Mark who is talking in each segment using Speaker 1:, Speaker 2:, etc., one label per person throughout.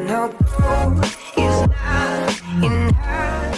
Speaker 1: no truth is not in her.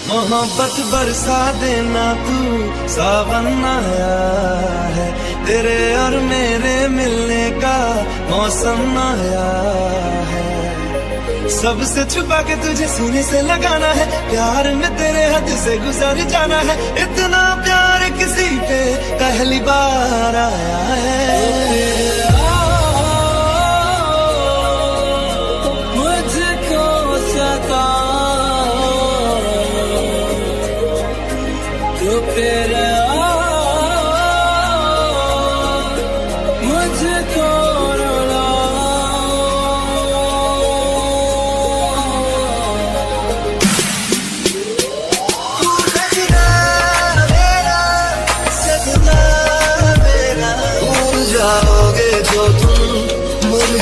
Speaker 2: मोहब्बत बरसा देना तू सावन आया है, तेरे और मेरे मिलने का मौसम आया है। सबसे छुपा के तुझे सीने से लगाना है, प्यार में तेरे हद से गुजर जाना है। इतना प्यार किसी पे पहली बार आया है।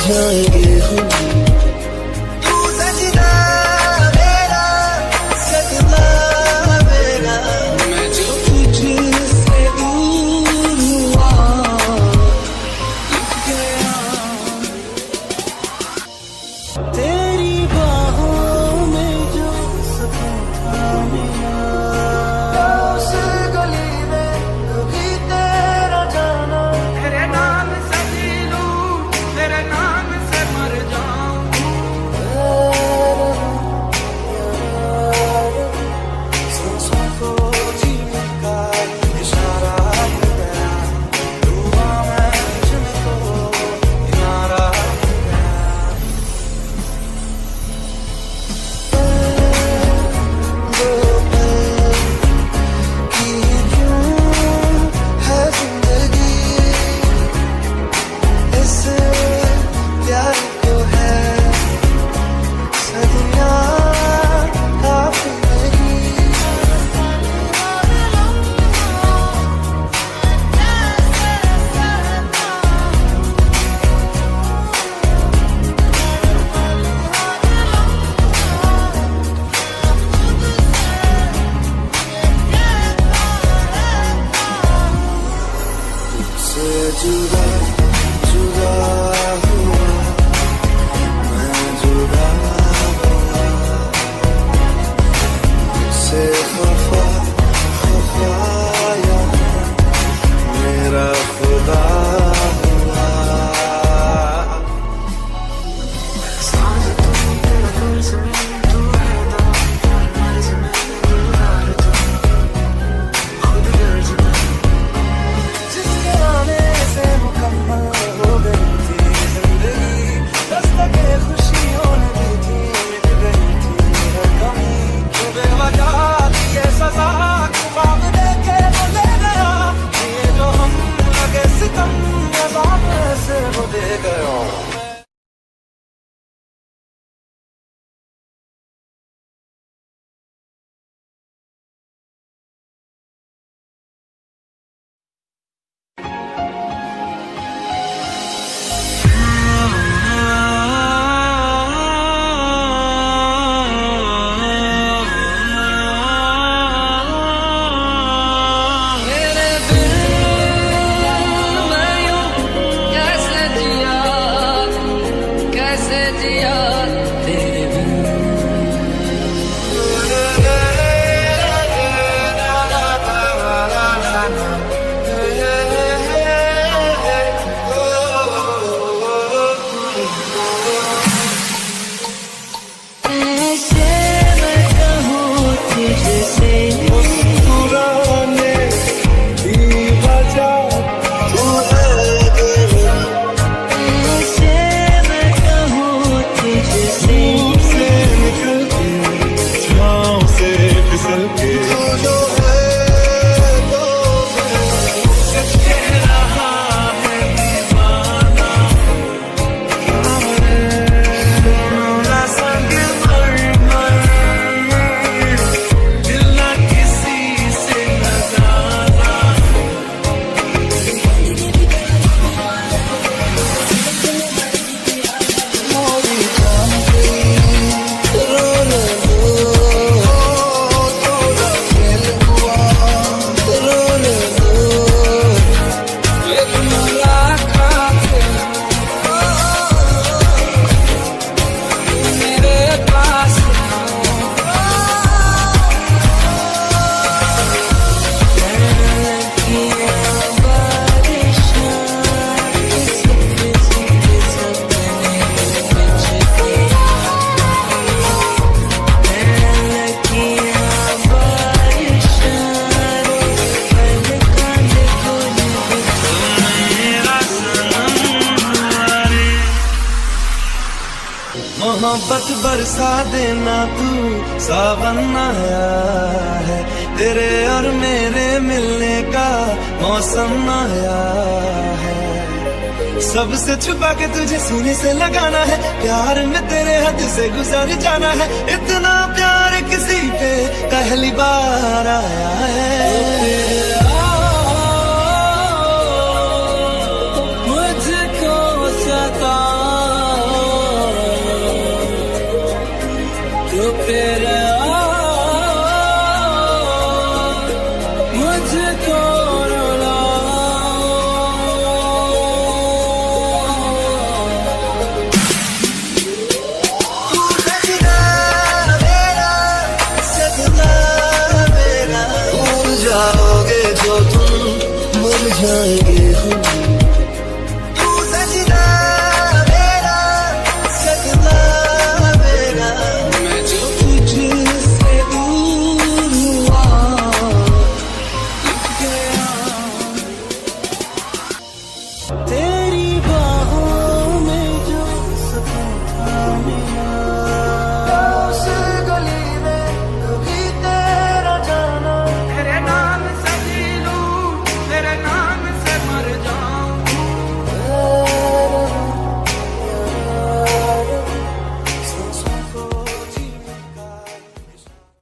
Speaker 3: जाएंगे हम,
Speaker 2: तू सजना मेरा, सजना मेरा, मैं जो तुझसे दूर हुआ गया। तेरी बाहों में जो सुकून था मेरा, उस गली में कभी तेरा जाना, तेरे नाम से जी लूं, तेरे नाम
Speaker 3: जुदा जुदा हुआ, मैं जुदा हुआ, से खफा खफाया मेरा खुदा हुआ। सांस तू मेरा फर्ज में, तू है दाम मर्ज में, दुलार तू खुद गर्ज में।
Speaker 2: मोहब्बत बरसा देना तू, सावन आया है, तेरे और मेरे मिलने का मौसम आया है। सबसे छुपा के तुझे सीने से लगाना है, प्यार में तेरे हद से गुजर जाना है। इतना प्यार किसी पे पहली बार आया है।